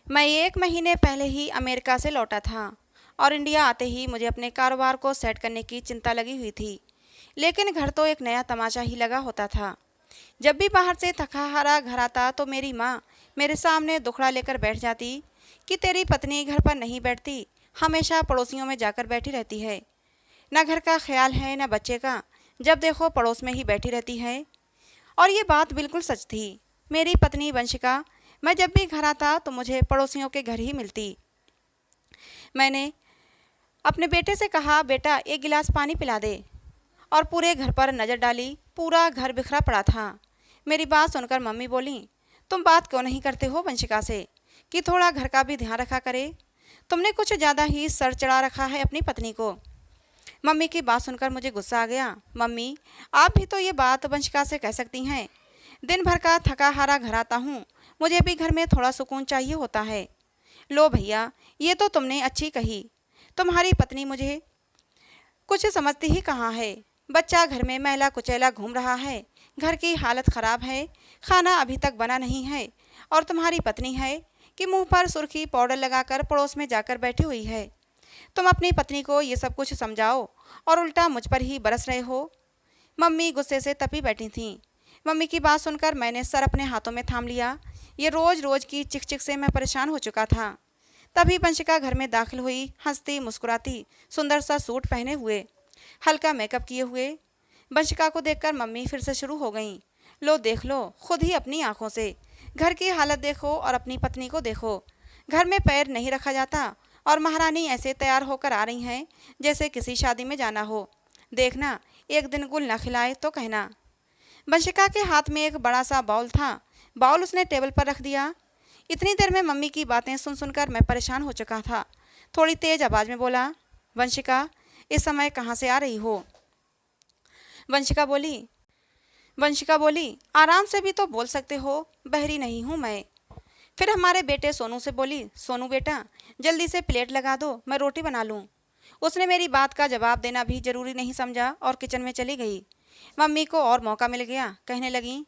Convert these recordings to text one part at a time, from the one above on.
मैं 1 महीने पहले ही अमेरिका से लौटा था और इंडिया आते ही मुझे अपने कारोबार को सेट करने की चिंता लगी हुई थी। लेकिन घर तो एक नया तमाशा ही लगा होता था। जब भी बाहर से थका हारा घर आता तो मेरी माँ मेरे सामने दुखड़ा लेकर बैठ जाती कि तेरी पत्नी घर पर नहीं बैठती, हमेशा पड़ोसियों में जाकर बैठी रहती है। न घर का ख्याल है न बच्चे का, जब देखो पड़ोस में ही बैठी रहती है। और ये बात बिल्कुल सच थी। मेरी पत्नी वंशिका, मैं जब भी घर आता तो मुझे पड़ोसियों के घर ही मिलती। मैंने अपने बेटे से कहा, बेटा एक गिलास पानी पिला दे, और पूरे घर पर नज़र डाली। पूरा घर बिखरा पड़ा था। मेरी बात सुनकर मम्मी बोली, तुम बात क्यों नहीं करते हो वंशिका से कि थोड़ा घर का भी ध्यान रखा करे। तुमने कुछ ज़्यादा ही सर चढ़ा रखा है अपनी पत्नी को। मम्मी की बात सुनकर मुझे गुस्सा आ गया। मम्मी, आप भी तो ये बात वंशिका से कह सकती हैं। दिन भर का थका हारा घर आता हूँ, मुझे भी घर में थोड़ा सुकून चाहिए होता है। लो भैया, ये तो तुमने अच्छी कही। तुम्हारी पत्नी मुझे कुछ समझती ही कहाँ है। बच्चा घर में मैला कुचैला घूम रहा है, घर की हालत खराब है, खाना अभी तक बना नहीं है, और तुम्हारी पत्नी है कि मुंह पर सुर्खी पाउडर लगाकर पड़ोस में जाकर बैठी हुई है। तुम अपनी पत्नी को ये सब कुछ समझाओ और उल्टा मुझ पर ही बरस रहे हो। मम्मी गुस्से से तपी बैठी थीं। मम्मी की बात सुनकर मैंने सर अपने हाथों में थाम लिया। ये रोज रोज की चिक चिक से मैं परेशान हो चुका था। तभी वंशिका घर में दाखिल हुई, हंसती मुस्कुराती, सुंदर सा सूट पहने हुए, हल्का मेकअप किए हुए। वंशिका को देखकर मम्मी फिर से शुरू हो गईं। लो देख लो खुद ही अपनी आंखों से, घर की हालत देखो और अपनी पत्नी को देखो। घर में पैर नहीं रखा जाता और महारानी ऐसे तैयार होकर आ रही हैं जैसे किसी शादी में जाना हो। देखना, एक दिन गुल न खिलाए तो कहना। वंशिका के हाथ में एक बड़ा सा बाउल था। बाउल उसने टेबल पर रख दिया। इतनी देर में मम्मी की बातें सुन सुनकर मैं परेशान हो चुका था। थोड़ी तेज आवाज में बोला, वंशिका, इस समय कहाँ से आ रही हो। वंशिका बोली वंशिका बोली, आराम से भी तो बोल सकते हो, बहरी नहीं हूँ मैं। फिर हमारे बेटे सोनू से बोली, सोनू बेटा, जल्दी से प्लेट लगा दो, मैं रोटी बना लूँ। उसने मेरी बात का जवाब देना भी जरूरी नहीं समझा और किचन में चली गई। मम्मी को और मौका मिल गया। कहने लगी,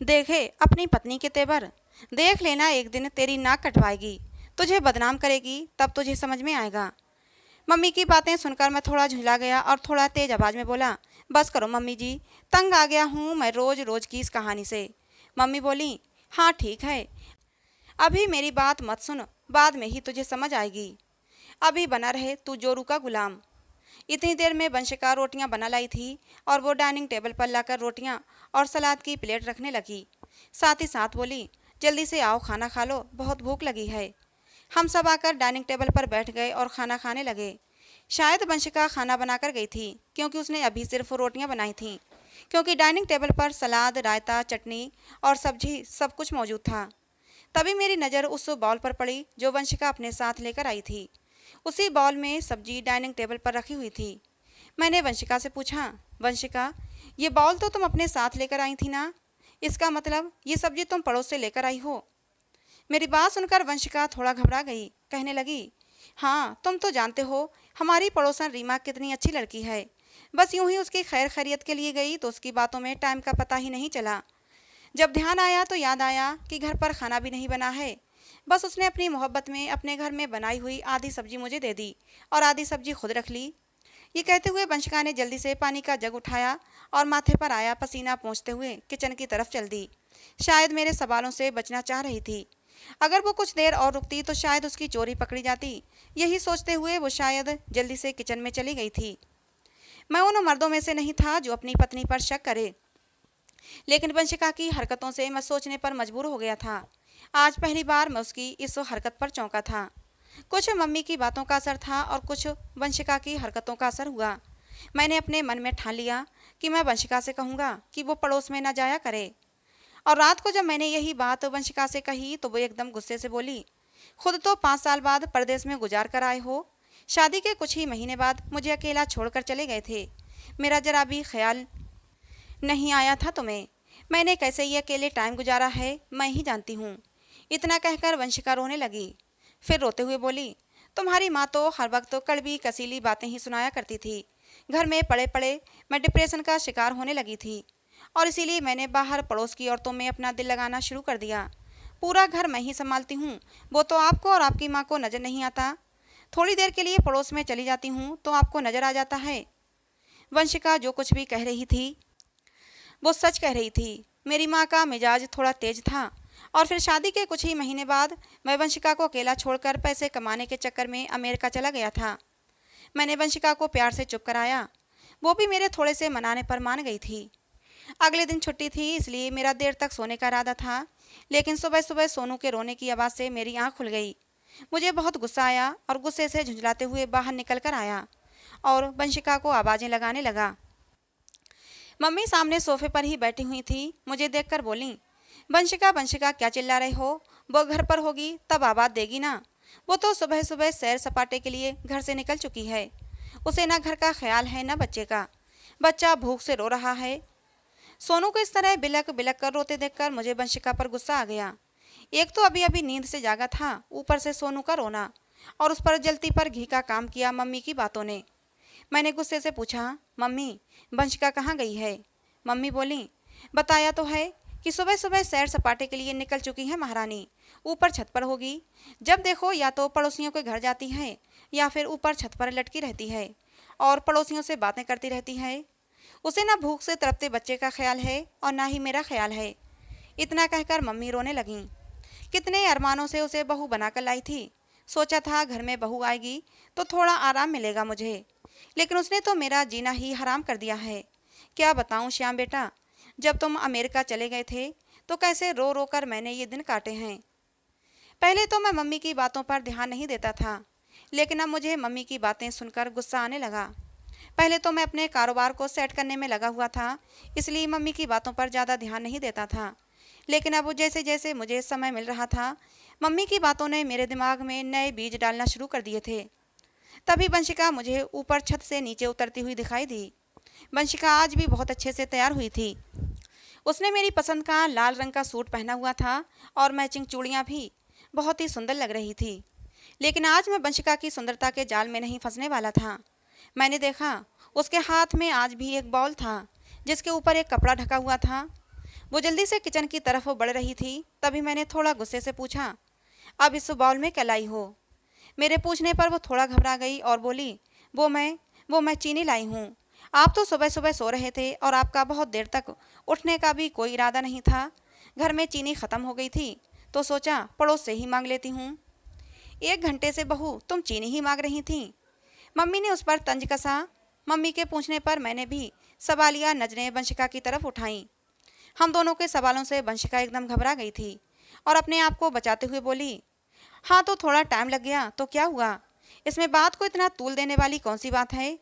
देखे अपनी पत्नी के तेवर, देख लेना एक दिन तेरी नाक कटवाएगी, तुझे बदनाम करेगी, तब तुझे समझ में आएगा। मम्मी की बातें सुनकर मैं थोड़ा झुला गया और थोड़ा तेज आवाज में बोला, बस करो मम्मी जी, तंग आ गया हूँ मैं रोज रोज की इस कहानी से। मम्मी बोली, हाँ ठीक है, अभी मेरी बात मत सुन, बाद में ही तुझे समझ आएगी। अभी बना रहे तू जोरू का गुलाम। इतनी देर में वंशिका रोटियां बना लाई थी और वो डाइनिंग टेबल पर लाकर रोटियां और सलाद की प्लेट रखने लगी। साथ ही साथ बोली, जल्दी से आओ खाना खा लो, बहुत भूख लगी है। हम सब आकर डाइनिंग टेबल पर बैठ गए और खाना खाने लगे। शायद वंशिका खाना बनाकर गई थी क्योंकि उसने अभी सिर्फ रोटियां बनाई थीं, क्योंकि डाइनिंग टेबल पर सलाद, रायता, चटनी और सब्जी सब कुछ मौजूद था। तभी मेरी नज़र उस बाउल पर पड़ी जो वंशिका अपने साथ लेकर आई थी। उसी बाउल में सब्जी डाइनिंग टेबल पर रखी हुई थी। मैंने वंशिका से पूछा, वंशिका, ये बाउल तो तुम अपने साथ लेकर आई थी ना, इसका मतलब ये सब्जी तुम पड़ोस से लेकर आई हो। मेरी बात सुनकर वंशिका थोड़ा घबरा गई। कहने लगी, हाँ तुम तो जानते हो हमारी पड़ोसन रीमा कितनी अच्छी लड़की है। बस यूं ही उसकी खैर खैरियत के लिए गई तो उसकी बातों में टाइम का पता ही नहीं चला। जब ध्यान आया तो याद आया कि घर पर खाना भी नहीं बना है। बस उसने अपनी मोहब्बत में अपने घर में बनाई हुई आधी सब्जी मुझे दे दी और आधी सब्जी खुद रख ली। ये कहते हुए वंशिका ने जल्दी से पानी का जग उठाया और माथे पर आया पसीना पोंछते हुए किचन की तरफ चल दी। शायद मेरे सवालों से बचना चाह रही थी। अगर वो कुछ देर और रुकती तो शायद उसकी चोरी पकड़ी जाती। यही सोचते हुए वो शायद जल्दी से किचन में चली गई थी। मैं उन मर्दों में से नहीं था जो अपनी पत्नी पर शक करे, लेकिन वंशिका की हरकतों से मैं सोचने पर मजबूर हो गया था। आज पहली बार मैं उसकी इस हरकत पर चौंका था। कुछ मम्मी की बातों का असर था और कुछ वंशिका की हरकतों का असर हुआ। मैंने अपने मन में ठान लिया कि मैं वंशिका से कहूँगा कि वो पड़ोस में न जाया करे। और रात को जब मैंने यही बात वंशिका से कही तो वो एकदम गुस्से से बोली, खुद तो 5 साल बाद परदेश में गुजार कर आए हो, शादी के कुछ ही महीने बाद मुझे अकेला छोड़कर चले गए थे। मेरा जरा भी ख्याल नहीं आया था तुम्हें। मैंने कैसे ये अकेले टाइम गुजारा है मैं ही जानती हूँ। इतना कहकर वंशिका रोने लगी। फिर रोते हुए बोली, तुम्हारी माँ तो हर वक्त कड़वी कसीली बातें ही सुनाया करती थी। घर में पड़े पड़े मैं डिप्रेशन का शिकार होने लगी थी और इसीलिए मैंने बाहर पड़ोस की औरतों में अपना दिल लगाना शुरू कर दिया। पूरा घर मैं ही संभालती हूँ, वो तो आपको और आपकी माँ को नज़र नहीं आता। थोड़ी देर के लिए पड़ोस में चली जाती हूँ तो आपको नज़र आ जाता है। वंशिका जो कुछ भी कह रही थी वो सच कह रही थी। मेरी माँ का मिजाज थोड़ा तेज था और फिर शादी के कुछ ही महीने बाद मैं वंशिका को अकेला छोड़कर पैसे कमाने के चक्कर में अमेरिका चला गया था। मैंने वंशिका को प्यार से चुप कराया, वो भी मेरे थोड़े से मनाने पर मान गई थी। अगले दिन छुट्टी थी, इसलिए मेरा देर तक सोने का इरादा था, लेकिन सुबह सुबह सोनू के रोने की आवाज़ से मेरी आँख खुल गई। मुझे बहुत गुस्सा आया और गुस्से से झुंझलाते हुए बाहर निकल कर आया और वंशिका को आवाज़ें लगाने लगा। मम्मी सामने सोफे पर ही बैठी हुई थी। मुझे देखकर बोली, वंशिका वंशिका क्या चिल्ला रहे हो? वो घर पर होगी तब आवाज़ देगी ना। वो तो सुबह सुबह सैर सपाटे के लिए घर से निकल चुकी है। उसे ना घर का ख्याल है ना बच्चे का। बच्चा भूख से रो रहा है। सोनू को इस तरह बिलक बिलक कर रोते देखकर मुझे वंशिका पर गुस्सा आ गया। एक तो अभी अभी नींद से जागा था, ऊपर से सोनू का रोना और उस पर जलती पर घी का काम किया मम्मी की बातों ने। मैंने गुस्से से पूछा, मम्मी वंशिका कहाँ गई है? मम्मी बोली, बताया तो है कि सुबह सुबह सैर सपाटे के लिए निकल चुकी है महारानी। ऊपर छत पर होगी। जब देखो या तो पड़ोसियों के घर जाती है या फिर ऊपर छत पर लटकी रहती है और पड़ोसियों से बातें करती रहती है। उसे ना भूख से तड़पते बच्चे का ख्याल है और ना ही मेरा ख्याल है। इतना कहकर मम्मी रोने लगीं। कितने अरमानों से उसे बहू बनाकर लाई थी। सोचा था घर में बहू आएगी तो थोड़ा आराम मिलेगा मुझे, लेकिन उसने तो मेरा जीना ही हराम कर दिया है। क्या बताऊं श्याम बेटा, जब तुम अमेरिका चले गए थे तो कैसे रो रो कर मैंने ये दिन काटे हैं। पहले तो मैं मम्मी की बातों पर ध्यान नहीं देता था, लेकिन अब मुझे मम्मी की बातें सुनकर गुस्सा आने लगा। पहले तो मैं अपने कारोबार को सेट करने में लगा हुआ था, इसलिए मम्मी की बातों पर ज़्यादा ध्यान नहीं देता था। लेकिन अब जैसे जैसे मुझे समय मिल रहा था, मम्मी की बातों ने मेरे दिमाग में नए बीज डालना शुरू कर दिए थे। तभी वंशिका मुझे ऊपर छत से नीचे उतरती हुई दिखाई दी। वंशिका आज भी बहुत अच्छे से तैयार हुई थी। उसने मेरी पसंद का लाल रंग का सूट पहना हुआ था और मैचिंग चूड़ियाँ भी। बहुत ही सुंदर लग रही थी। लेकिन आज मैं वंशिका की सुंदरता के जाल में नहीं फंसने वाला था। मैंने देखा उसके हाथ में आज भी एक बाउल था जिसके ऊपर एक कपड़ा ढका हुआ था। वो जल्दी से किचन की तरफ बढ़ रही थी। तभी मैंने थोड़ा गुस्से से पूछा, अब इस बाउल में क्या लाई हो? मेरे पूछने पर वो थोड़ा घबरा गई और बोली, वो मैं चीनी लाई हूँ। आप तो सुबह सुबह सो रहे थे और आपका बहुत देर तक उठने का भी कोई इरादा नहीं था। घर में चीनी ख़त्म हो गई थी तो सोचा पड़ोस से ही मांग लेती हूँ। 1 घंटे से बहू तुम चीनी ही मांग रही थी। मम्मी ने उस पर तंज कसा। मम्मी के पूछने पर मैंने भी सवालिया नजरें वंशिका की तरफ उठाईं। हम दोनों के सवालों से वंशिका एकदम घबरा गई थी और अपने आप को बचाते हुए बोली, हाँ तो थोड़ा टाइम लग गया तो क्या हुआ? इसमें बात को इतना तूल देने वाली कौन सी बात है?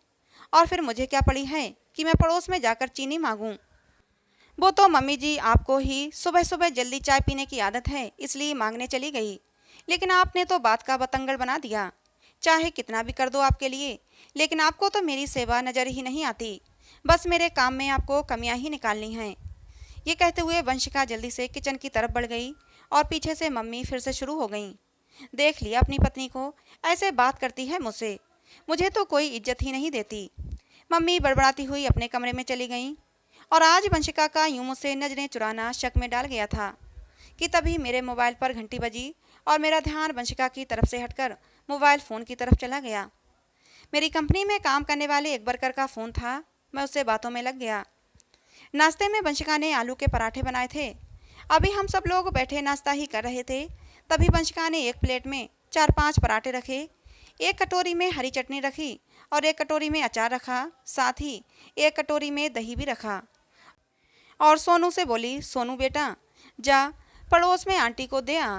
और फिर मुझे क्या पड़ी है कि मैं पड़ोस में जाकर चीनी मांगूं? वो तो मम्मी जी आपको ही सुबह सुबह जल्दी चाय पीने की आदत है, इसलिए मांगने चली गई। लेकिन आपने तो बात का बतंगड़ बना दिया। चाहे कितना भी कर दो आपके लिए, लेकिन आपको तो मेरी सेवा नज़र ही नहीं आती। बस मेरे काम में आपको कमियां ही निकालनी हैं। ये कहते हुए वंशिका जल्दी से किचन की तरफ बढ़ गई और पीछे से मम्मी फिर से शुरू हो गईं। देख लिया अपनी पत्नी को, ऐसे बात करती है मुझसे। मुझे तो कोई इज्जत ही नहीं देती। मम्मी बड़बड़ाती हुई अपने कमरे में चली गईं। और आज वंशिका का यूं मुझसे नजरें चुराना शक में डाल गया था कि तभी मेरे मोबाइल पर घंटी बजी और मेरा ध्यान वंशिका की तरफ से हटकर मोबाइल फ़ोन की तरफ चला गया। मेरी कंपनी में काम करने वाले एक वर्कर का फ़ोन था। मैं उससे बातों में लग गया। नाश्ते में वंशिका ने आलू के पराठे बनाए थे। अभी हम सब लोग बैठे नाश्ता ही कर रहे थे, तभी वंशिका ने एक प्लेट में 4-5 पराठे रखे, एक कटोरी में हरी चटनी रखी और एक कटोरी में अचार रखा, साथ ही एक कटोरी में दही भी रखा। और सोनू से बोली, सोनू बेटा जा पड़ोस में आंटी को दे आ।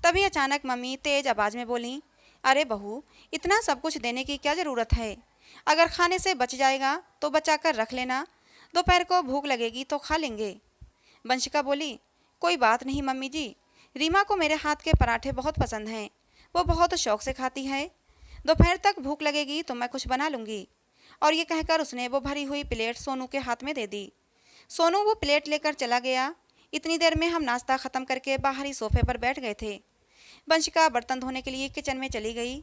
तभी अचानक मम्मी तेज आवाज़ में बोली, अरे बहू, इतना सब कुछ देने की क्या ज़रूरत है? अगर खाने से बच जाएगा तो बचा कर रख लेना, दोपहर को भूख लगेगी तो खा लेंगे। वंशिका बोली, कोई बात नहीं मम्मी जी, रीमा को मेरे हाथ के पराठे बहुत पसंद हैं, वो बहुत शौक से खाती है। दोपहर तक भूख लगेगी तो मैं कुछ बना लूँगी। और ये कहकर उसने वो भरी हुई प्लेट सोनू के हाथ में दे दी। सोनू वो प्लेट लेकर चला गया। इतनी देर में हम नाश्ता ख़त्म करके बाहरी सोफे पर बैठ गए थे। वंशिका बर्तन धोने के लिए किचन में चली गई।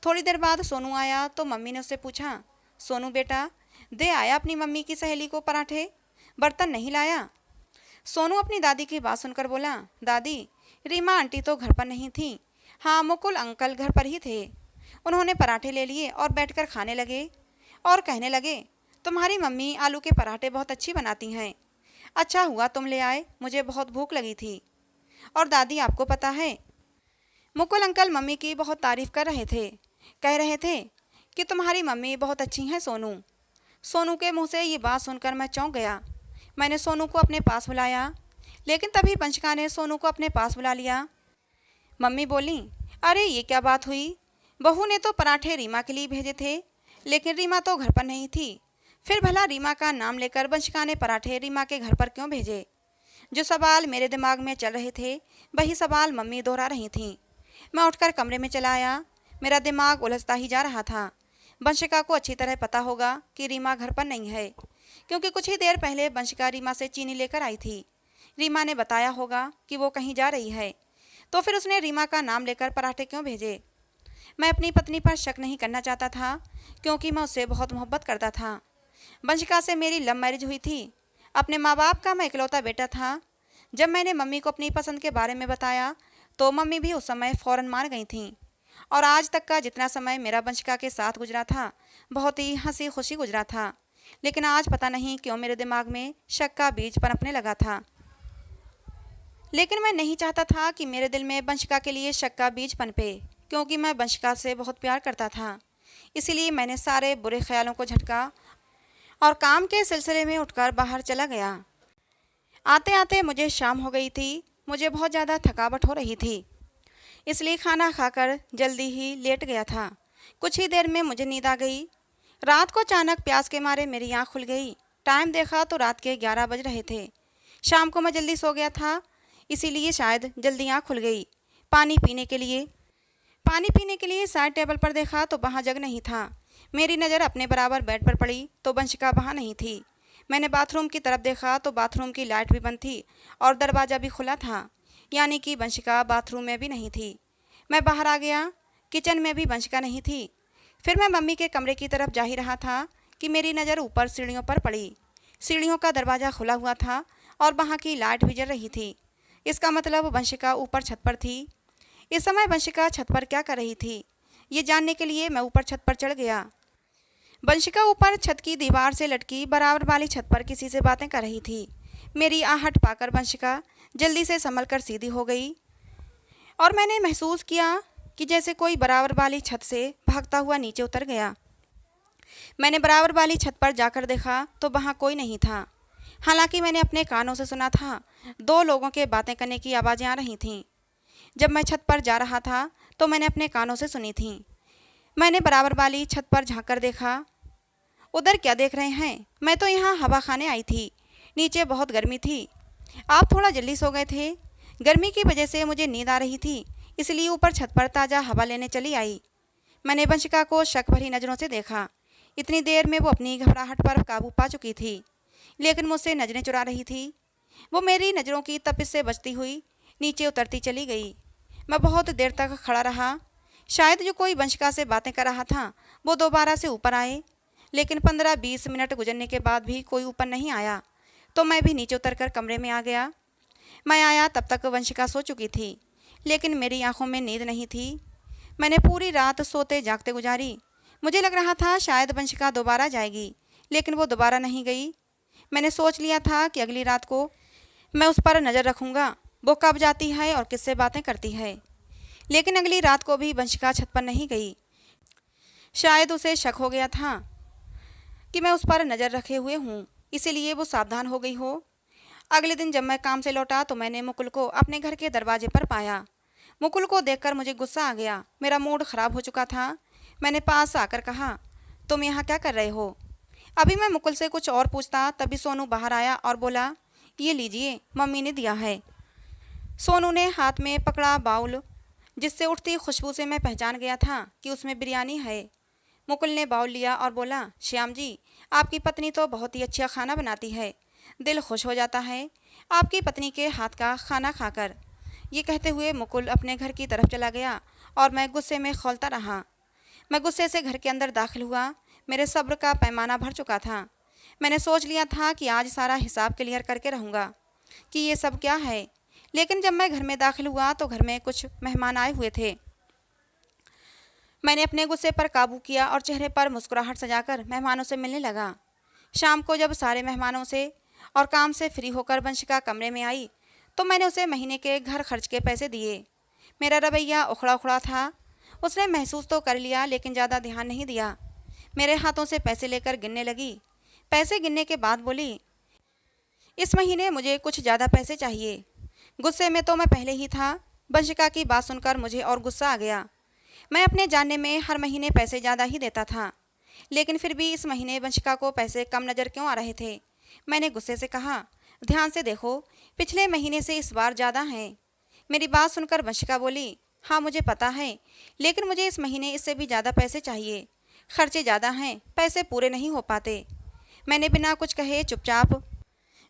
थोड़ी देर बाद सोनू आया तो मम्मी ने उससे पूछा, सोनू बेटा दे आया अपनी मम्मी की सहेली को पराठे, बर्तन नहीं लाया? सोनू अपनी दादी की बात सुनकर बोला, दादी रीमा आंटी तो घर पर नहीं थी। हाँ, मुकुल अंकल घर पर ही थे। उन्होंने पराठे ले लिए और बैठकर खाने लगे और कहने लगे, तुम्हारी मम्मी आलू के पराठे बहुत अच्छी बनाती हैं। अच्छा हुआ तुम ले आए, मुझे बहुत भूख लगी थी। और दादी, आपको पता है, मुकुल अंकल मम्मी की बहुत तारीफ कर रहे थे। कह रहे थे कि तुम्हारी मम्मी बहुत अच्छी हैं सोनू। सोनू के मुंह से ये बात सुनकर मैं चौंक गया। मैंने सोनू को अपने पास बुलाया, लेकिन तभी पंचका ने सोनू को अपने पास बुला लिया। मम्मी बोली, अरे ये क्या बात हुई? बहू ने तो पराठे रीमा के लिए भेजे थे, लेकिन रीमा तो घर पर नहीं थी। फिर भला रीमा का नाम लेकर वंशिका ने पराठे रीमा के घर पर क्यों भेजे? जो सवाल मेरे दिमाग में चल रहे थे, वही सवाल मम्मी दोहरा रही थीं। मैं उठकर कमरे में चला आया। मेरा दिमाग उलझता ही जा रहा था। वंशिका को अच्छी तरह पता होगा कि रीमा घर पर नहीं है, क्योंकि कुछ ही देर पहले वंशिका रीमा से चीनी लेकर आई थी। रीमा ने बताया होगा कि वो कहीं जा रही है, तो फिर उसने रीमा का नाम लेकर पराठे क्यों भेजे? मैं अपनी पत्नी पर शक नहीं करना चाहता था, क्योंकि मैं उससे बहुत मोहब्बत करता था। वंशिका से मेरी लव मैरिज हुई थी। अपने माँ बाप का मैं इकलौता बेटा था। जब मैंने मम्मी को अपनी पसंद के बारे में बताया, तो मम्मी भी उस समय फ़ौरन मान गई थीं। और आज तक का जितना समय मेरा वंशिका के साथ गुजरा था, बहुत ही हंसी खुशी गुजरा था। लेकिन आज पता नहीं क्यों मेरे दिमाग में शक का बीज पनपने लगा था। लेकिन मैं नहीं चाहता था कि मेरे दिल में वंशिका के लिए शक का बीज पनपे, क्योंकि मैं वंशिका से बहुत प्यार करता था। इसीलिए मैंने सारे बुरे ख्यालों को झटका और काम के सिलसिले में उठकर बाहर चला गया। आते आते मुझे शाम हो गई थी। मुझे बहुत ज़्यादा थकावट हो रही थी, इसलिए खाना खाकर जल्दी ही लेट गया था। कुछ ही देर में मुझे नींद आ गई। रात को अचानक प्यास के मारे मेरी आँख खुल गई। टाइम देखा तो रात के 11 बज रहे थे। शाम को मैं जल्दी सो गया था, इसीलिए शायद जल्दी आँख खुल गई। पानी पीने के लिए शायद टेबल पर देखा तो वहाँ जग नहीं था। मेरी नज़र अपने बराबर बेड पर पड़ी तो वंशिका वहाँ नहीं थी। मैंने बाथरूम की तरफ देखा तो बाथरूम की लाइट भी बंद थी और दरवाज़ा भी खुला था, यानी कि वंशिका बाथरूम में भी नहीं थी। मैं बाहर आ गया। किचन में भी वंशिका नहीं थी। फिर मैं मम्मी के कमरे की तरफ जा ही रहा था कि मेरी नज़र ऊपर सीढ़ियों पर पड़ी। सीढ़ियों का दरवाज़ा खुला हुआ था और वहाँ की लाइट भी जल रही थी। इसका मतलब वंशिका ऊपर छत पर थी। इस समय वंशिका छत पर क्या कर रही थी, ये जानने के लिए मैं ऊपर छत पर चढ़ गया। वंशिका ऊपर छत की दीवार से लटकी बराबर वाली छत पर किसी से बातें कर रही थी। मेरी आहट पाकर वंशिका जल्दी से संभल कर सीधी हो गई और मैंने महसूस किया कि जैसे कोई बराबर वाली छत से भागता हुआ नीचे उतर गया। मैंने बराबर वाली छत पर जाकर देखा तो वहाँ कोई नहीं था। हालांकि मैंने अपने कानों से सुना था, 2 लोगों के बातें करने की आवाज़ें आ रही थीं। जब मैं छत पर जा रहा था तो मैंने अपने कानों से सुनी थी। मैंने बराबर वाली छत पर झाँक कर देखा। उधर क्या देख रहे हैं, मैं तो यहाँ हवा खाने आई थी। नीचे बहुत गर्मी थी। आप थोड़ा जल्दी सो गए थे। गर्मी की वजह से मुझे नींद आ रही थी, इसलिए ऊपर छत पर ताज़ा हवा लेने चली आई। मैंने वंशिका को शक भरी नज़रों से देखा। इतनी देर में वो अपनी घबराहट पर काबू पा चुकी थी, लेकिन मुझसे नज़रें चुरा रही थी। वो मेरी नज़रों की तपिश से बचती हुई नीचे उतरती चली गई। मैं बहुत देर तक खड़ा रहा। शायद जो कोई वंशिका से बातें कर रहा था वो दोबारा से ऊपर आए, लेकिन 15-20 मिनट गुजरने के बाद भी कोई ऊपर नहीं आया तो मैं भी नीचे उतरकर कमरे में आ गया। मैं आया तब तक वंशिका सो चुकी थी, लेकिन मेरी आंखों में नींद नहीं थी। मैंने पूरी रात सोते जागते गुजारी। मुझे लग रहा था शायद वंशिका दोबारा जाएगी, लेकिन वो दोबारा नहीं गई। मैंने सोच लिया था कि अगली रात को मैं उस पर नज़र रखूँगा, वो कब जाती है और किससे बातें करती है। लेकिन अगली रात को भी वंशिका छत पर नहीं गई। शायद उसे शक हो गया था कि मैं उस पर नज़र रखे हुए हूँ, इसीलिए वो सावधान हो गई हो। अगले दिन जब मैं काम से लौटा तो मैंने मुकुल को अपने घर के दरवाजे पर पाया। मुकुल को देखकर मुझे गुस्सा आ गया। मेरा मूड ख़राब हो चुका था। मैंने पास आकर कहा, तुम यहाँ क्या कर रहे हो? अभी मैं मुकुल से कुछ और पूछता तभी सोनू बाहर आया और बोला, ये लीजिए, मम्मी ने दिया है। सोनू ने हाथ में पकड़ा बाउल, जिससे उठती खुशबू से मैं पहचान गया था कि उसमें बिरयानी है। मुकुल ने बाउल लिया और बोला, श्याम जी, आपकी पत्नी तो बहुत ही अच्छा खाना बनाती है। दिल खुश हो जाता है आपकी पत्नी के हाथ का खाना खाकर। ये कहते हुए मुकुल अपने घर की तरफ चला गया और मैं गुस्से में खौलता रहा। मैं गुस्से से घर के अंदर दाखिल हुआ। मेरे सब्र का पैमाना भर चुका था। मैंने सोच लिया था कि आज सारा हिसाब क्लियर करके रहूँगा कि ये सब क्या है, लेकिन जब मैं घर में दाखिल हुआ तो घर में कुछ मेहमान आए हुए थे। मैंने अपने गुस्से पर काबू किया और चेहरे पर मुस्कुराहट सजाकर मेहमानों से मिलने लगा। शाम को जब सारे मेहमानों से और काम से फ्री होकर वंशिका कमरे में आई तो मैंने उसे महीने के घर खर्च के पैसे दिए। मेरा रवैया उखड़ा उखड़ा था। उसने महसूस तो कर लिया लेकिन ज़्यादा ध्यान नहीं दिया। मेरे हाथों से पैसे लेकर गिनने लगी। पैसे गिनने के बाद बोली, इस महीने मुझे कुछ ज़्यादा पैसे चाहिए। गुस्से में तो मैं पहले ही था। वंशिका की बात सुनकर मुझे और गुस्सा आ गया। मैं अपने जानने में हर महीने पैसे ज़्यादा ही देता था, लेकिन फिर भी इस महीने वंशिका को पैसे कम नज़र क्यों आ रहे थे। मैंने गुस्से से कहा, ध्यान से देखो, पिछले महीने से इस बार ज़्यादा हैं। मेरी बात सुनकर वंशिका बोली, हाँ मुझे पता है, लेकिन मुझे इस महीने इससे भी ज़्यादा पैसे चाहिए। खर्चे ज़्यादा हैं, पैसे पूरे नहीं हो पाते। मैंने बिना कुछ कहे चुपचाप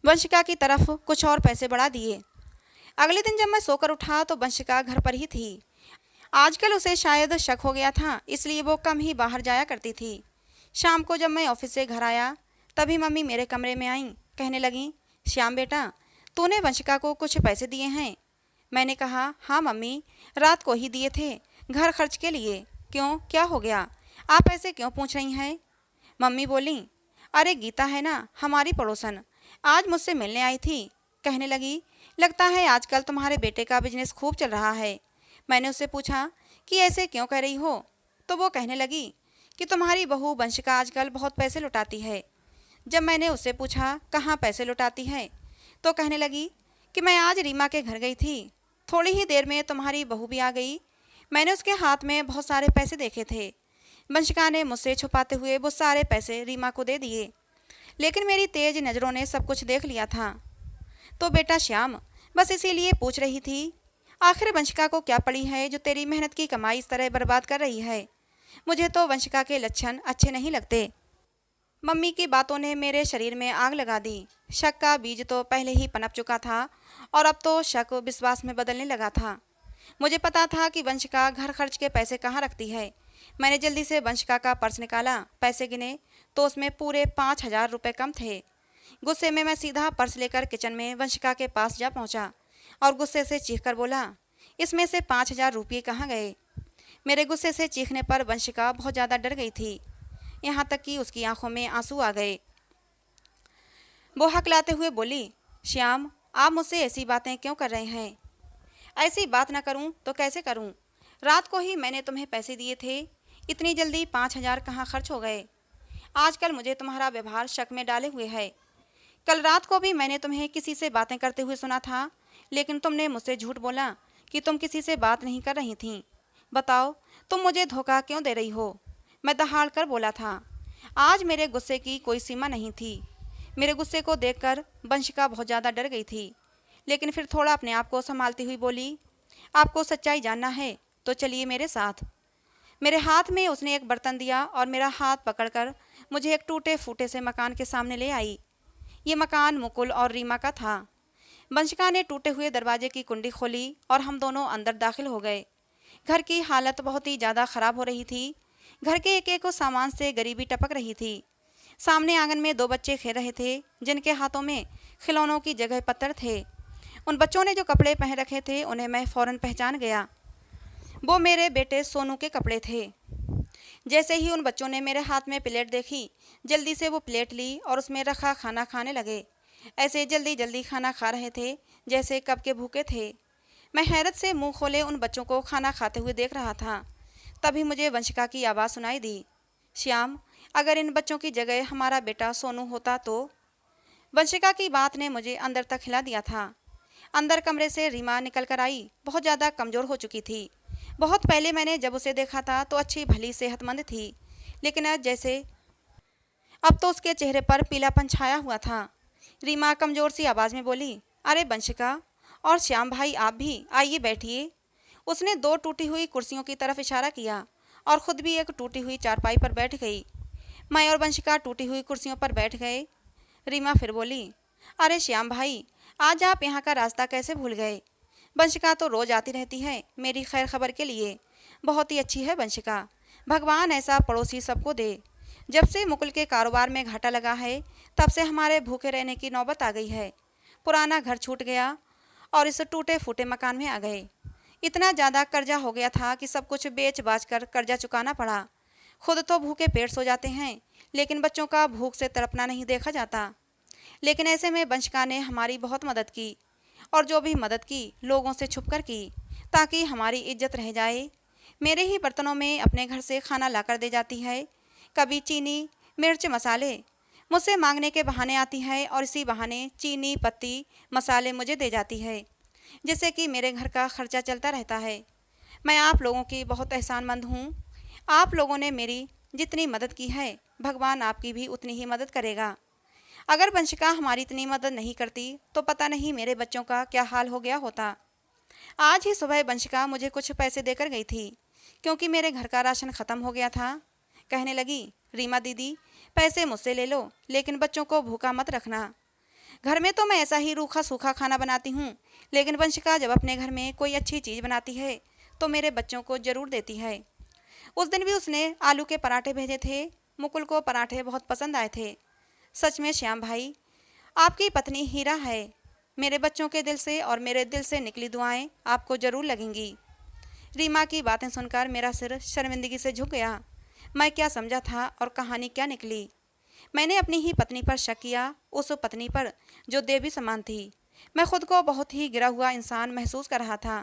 वंशिका की तरफ कुछ और पैसे बढ़ा दिए। अगले दिन जब मैं सोकर उठा तो वंशिका घर पर ही थी। आजकल उसे शायद शक हो गया था, इसलिए वो कम ही बाहर जाया करती थी। शाम को जब मैं ऑफिस से घर आया तभी मम्मी मेरे कमरे में आईं। कहने लगी, श्याम बेटा, तूने वंशिका को कुछ पैसे दिए हैं? मैंने कहा, हाँ मम्मी, रात को ही दिए थे, घर खर्च के लिए। क्यों, क्या हो गया? आप ऐसे क्यों पूछ रही हैं? मम्मी बोली, अरे गीता है ना, हमारी पड़ोसन, आज मुझसे मिलने आई थी। कहने लगी, लगता है आजकल तुम्हारे बेटे का बिजनेस खूब चल रहा है। मैंने उससे पूछा कि ऐसे क्यों कह रही हो? तो वो कहने लगी कि तुम्हारी बहू वंशिका आजकल बहुत पैसे लुटाती है। जब मैंने उससे पूछा कहाँ पैसे लुटाती है तो कहने लगी कि मैं आज रीमा के घर गई थी, थोड़ी ही देर में तुम्हारी बहू भी आ गई। मैंने उसके हाथ में बहुत सारे पैसे देखे थे। वंशिका ने मुझसे छुपाते हुए वो सारे पैसे रीमा को दे दिए, लेकिन मेरी तेज नज़रों ने सब कुछ देख लिया था। तो बेटा श्याम, बस इसीलिए पूछ रही थी, आखिर वंशिका को क्या पड़ी है जो तेरी मेहनत की कमाई इस तरह बर्बाद कर रही है? मुझे तो वंशिका के लक्षण अच्छे नहीं लगते। मम्मी की बातों ने मेरे शरीर में आग लगा दी। शक का बीज तो पहले ही पनप चुका था और अब तो शक विश्वास में बदलने लगा था। मुझे पता था कि वंशिका घर खर्च के पैसे कहाँ रखती है। मैंने जल्दी से वंशिका का पर्स निकाला, पैसे गिने तो उसमें पूरे 5,000 रुपये कम थे। गुस्से में मैं सीधा पर्स लेकर किचन में वंशिका के पास जा पहुंचा और गुस्से से चीखकर बोला, इसमें से 5,000 रुपये कहाँ गए? मेरे गुस्से से चीखने पर वंशिका बहुत ज़्यादा डर गई थी, यहाँ तक कि उसकी आंखों में आंसू आ गए। वो हकलाते हुए बोली, श्याम, आप मुझसे ऐसी बातें क्यों कर रहे हैं? ऐसी बात ना करूं तो कैसे करूं? रात को ही मैंने तुम्हें पैसे दिए थे, इतनी जल्दी 5,000 कहाँ खर्च हो गए? आजकल मुझे तुम्हारा व्यवहार शक में डाले हुए है। कल रात को भी मैंने तुम्हें किसी से बातें करते हुए सुना था, लेकिन तुमने मुझसे झूठ बोला कि तुम किसी से बात नहीं कर रही थीं। बताओ, तुम मुझे धोखा क्यों दे रही हो? मैं दहाड़ कर बोला था। आज मेरे गुस्से की कोई सीमा नहीं थी। मेरे गुस्से को देखकर वंशिका बहुत ज़्यादा डर गई थी, लेकिन फिर थोड़ा अपने आप को संभालती हुई बोली, आपको सच्चाई जानना है तो चलिए मेरे साथ। मेरे हाथ में उसने एक बर्तन दिया और मेरा हाथ पकड़कर मुझे एक टूटे फूटे से मकान के सामने ले आई। ये मकान मुकुल और रीमा का था। वंशिका ने टूटे हुए दरवाजे की कुंडी खोली और हम दोनों अंदर दाखिल हो गए। घर की हालत बहुत ही ज़्यादा ख़राब हो रही थी। घर के एक एक सामान से गरीबी टपक रही थी। सामने आंगन में 2 बच्चे खेल रहे थे, जिनके हाथों में खिलौनों की जगह पत्थर थे। उन बच्चों ने जो कपड़े पहन रखे थे उन्हें मैं फ़ौरन पहचान गया। वो मेरे बेटे सोनू के कपड़े थे। जैसे ही उन बच्चों ने मेरे हाथ में प्लेट देखी, जल्दी से वो प्लेट ली और उसमें रखा खाना खाने लगे। ऐसे जल्दी जल्दी खाना खा रहे थे जैसे कब के भूखे थे। मैं हैरत से मुंह खोले उन बच्चों को खाना खाते हुए देख रहा था। तभी मुझे वंशिका की आवाज़ सुनाई दी, श्याम, अगर इन बच्चों की जगह हमारा बेटा सोनू होता तो? वंशिका की बात ने मुझे अंदर तक हिला दिया था। अंदर कमरे से रीमा निकल कर आई। बहुत ज़्यादा कमज़ोर हो चुकी थी। बहुत पहले मैंने जब उसे देखा था तो अच्छी भली सेहतमंद थी, लेकिन अब तो उसके चेहरे पर पीलापन छाया हुआ था। रीमा कमज़ोर सी आवाज़ में बोली, अरे वंशिका और श्याम भाई, आप भी आइए, बैठिए। उसने 2 टूटी हुई कुर्सियों की तरफ इशारा किया और ख़ुद भी एक टूटी हुई चारपाई पर बैठ गई। मैं और वंशिका टूटी हुई कुर्सियों पर बैठ गए। रीमा फिर बोली, अरे श्याम भाई, आज आप यहाँ का रास्ता कैसे भूल गए? वंशिका तो रोज़ आती रहती है मेरी खैर खबर के लिए। बहुत ही अच्छी है वंशिका, भगवान ऐसा पड़ोसी सबको दे। जब से मुकुल के कारोबार में घाटा लगा है तब से हमारे भूखे रहने की नौबत आ गई है। पुराना घर छूट गया और इस टूटे फूटे मकान में आ गए। इतना ज़्यादा कर्जा हो गया था कि सब कुछ बेच बाच कर कर्जा चुकाना पड़ा। खुद तो भूखे पेट सो जाते हैं, लेकिन बच्चों का भूख से तड़पना नहीं देखा जाता। लेकिन ऐसे में वंशिका ने हमारी बहुत मदद की, और जो भी मदद की लोगों से छुप कर की, ताकि हमारी इज्जत रह जाए। मेरे ही बर्तनों में अपने घर से खाना लाकर दे जाती है। कभी चीनी, मिर्च, मसाले मुझसे मांगने के बहाने आती है, और इसी बहाने चीनी, पत्ती, मसाले मुझे दे जाती है, जिससे कि मेरे घर का खर्चा चलता रहता है। मैं आप लोगों की बहुत एहसानमंद हूँ। आप लोगों ने मेरी जितनी मदद की है, भगवान आपकी भी उतनी ही मदद करेगा। अगर वंशिका हमारी इतनी मदद नहीं करती तो पता नहीं मेरे बच्चों का क्या हाल हो गया होता। आज ही सुबह वंशिका मुझे कुछ पैसे देकर गई थी, क्योंकि मेरे घर का राशन ख़त्म हो गया था। कहने लगी, रीमा दीदी, पैसे मुझसे ले लो, लेकिन बच्चों को भूखा मत रखना। घर में तो मैं ऐसा ही रूखा सूखा खाना बनाती हूँ, लेकिन वंशिका जब अपने घर में कोई अच्छी चीज़ बनाती है तो मेरे बच्चों को ज़रूर देती है। उस दिन भी उसने आलू के पराठे भेजे थे। मुकुल को पराठे बहुत पसंद आए थे। सच में श्याम भाई, आपकी पत्नी हीरा है। मेरे बच्चों के दिल से और मेरे दिल से निकली दुआएं आपको ज़रूर लगेंगी। रीमा की बातें सुनकर मेरा सिर शर्मिंदगी से झुक गया। मैं क्या समझा था और कहानी क्या निकली। मैंने अपनी ही पत्नी पर शक किया, उस पत्नी पर जो देवी समान थी। मैं खुद को बहुत ही गिरा हुआ इंसान महसूस कर रहा था।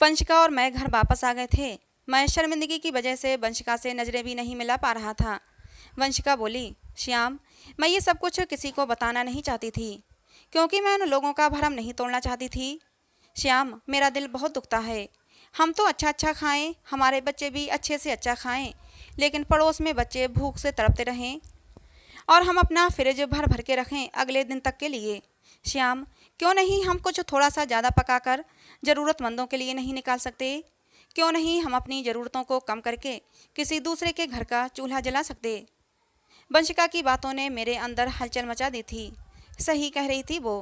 वंशिका और मैं घर वापस आ गए थे। मैं शर्मिंदगी की वजह से वंशिका से नज़रें भी नहीं मिला पा रहा था। वंशिका बोली, श्याम, मैं ये सब कुछ किसी को बताना नहीं चाहती थी, क्योंकि मैं उन लोगों का भरम नहीं तोड़ना चाहती थी। श्याम, मेरा दिल बहुत दुखता है। हम तो अच्छा अच्छा खाएं, हमारे बच्चे भी अच्छे से अच्छा खाएं, लेकिन पड़ोस में बच्चे भूख से तड़पते रहें, और हम अपना फ्रिज भर भर के रखें अगले दिन तक के लिए। श्याम, क्यों नहीं हम कुछ थोड़ा सा ज़्यादा पकाकर ज़रूरतमंदों के लिए नहीं निकाल सकते? क्यों नहीं हम अपनी ज़रूरतों को कम करके किसी दूसरे के घर का चूल्हा जला सकते? वंशिका की बातों ने मेरे अंदर हलचल मचा दी थी। सही कह रही थी वो।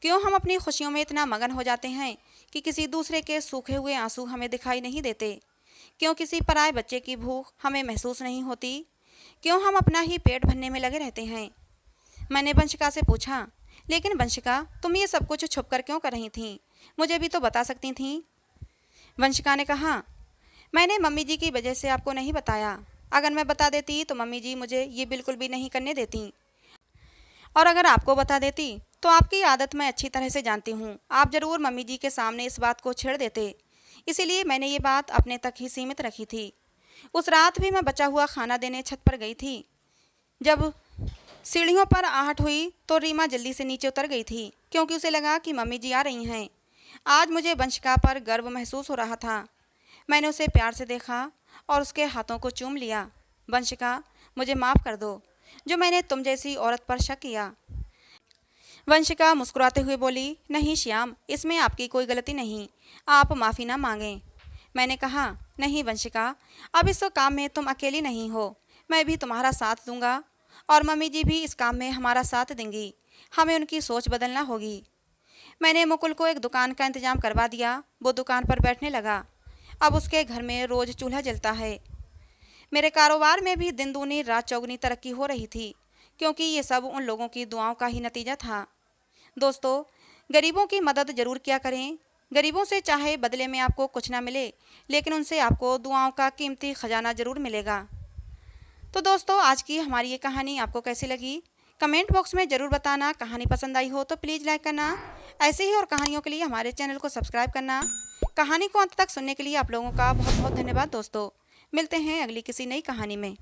क्यों हम अपनी खुशियों में इतना मगन हो जाते हैं कि किसी दूसरे के सूखे हुए आंसू हमें दिखाई नहीं देते? क्यों किसी पराये बच्चे की भूख हमें महसूस नहीं होती? क्यों हम अपना ही पेट भरने में लगे रहते हैं? मैंने वंशिका से पूछा, लेकिन वंशिका, तुम ये सब कुछ छुप कर क्यों कर रही थीं? मुझे भी तो बता सकती थीं। वंशिका ने कहा, मैंने मम्मी जी की वजह से आपको नहीं बताया। अगर मैं बता देती तो मम्मी जी मुझे ये बिल्कुल भी नहीं करने देती, और अगर आपको बता देती तो आपकी आदत मैं अच्छी तरह से जानती हूँ। आप ज़रूर मम्मी जी के सामने इस बात को छेड़ देते। इसीलिए मैंने ये बात अपने तक ही सीमित रखी थी। उस रात भी मैं बचा हुआ खाना देने छत पर गई थी। जब सीढ़ियों पर आहट हुई तो रीमा जल्दी से नीचे उतर गई थी, क्योंकि उसे लगा कि मम्मी जी आ रही हैं। आज मुझे वंशिका पर गर्व महसूस हो रहा था। मैंने उसे प्यार से देखा और उसके हाथों को चूम लिया। वंशिका, मुझे माफ़ कर दो जो मैंने तुम जैसी औरत पर शक किया। वंशिका मुस्कुराते हुए बोली, नहीं श्याम, इसमें आपकी कोई गलती नहीं, आप माफ़ी ना मांगें। मैंने कहा, नहीं वंशिका, अब इस काम में तुम अकेली नहीं हो, मैं भी तुम्हारा साथ दूंगा, और मम्मी जी भी इस काम में हमारा साथ देंगी। हमें उनकी सोच बदलना होगी। मैंने मुकुल को एक दुकान का इंतजाम करवा दिया। वो दुकान पर बैठने लगा। अब उसके घर में रोज़ चूल्हा जलता है। मेरे कारोबार में भी दिन दूनी रात चौगुनी तरक्की हो रही थी, क्योंकि ये सब उन लोगों की दुआओं का ही नतीजा था। दोस्तों, गरीबों की मदद ज़रूर किया करें। गरीबों से चाहे बदले में आपको कुछ ना मिले, लेकिन उनसे आपको दुआओं का कीमती खजाना ज़रूर मिलेगा। तो दोस्तों, आज की हमारी ये कहानी आपको कैसी लगी? कमेंट बॉक्स में ज़रूर बताना। कहानी पसंद आई हो तो प्लीज़ लाइक करना। ऐसे ही और कहानियों के लिए हमारे चैनल को सब्सक्राइब करना। कहानी को अंत तक सुनने के लिए आप लोगों का बहुत बहुत धन्यवाद दोस्तों। मिलते हैं अगली किसी नई कहानी में।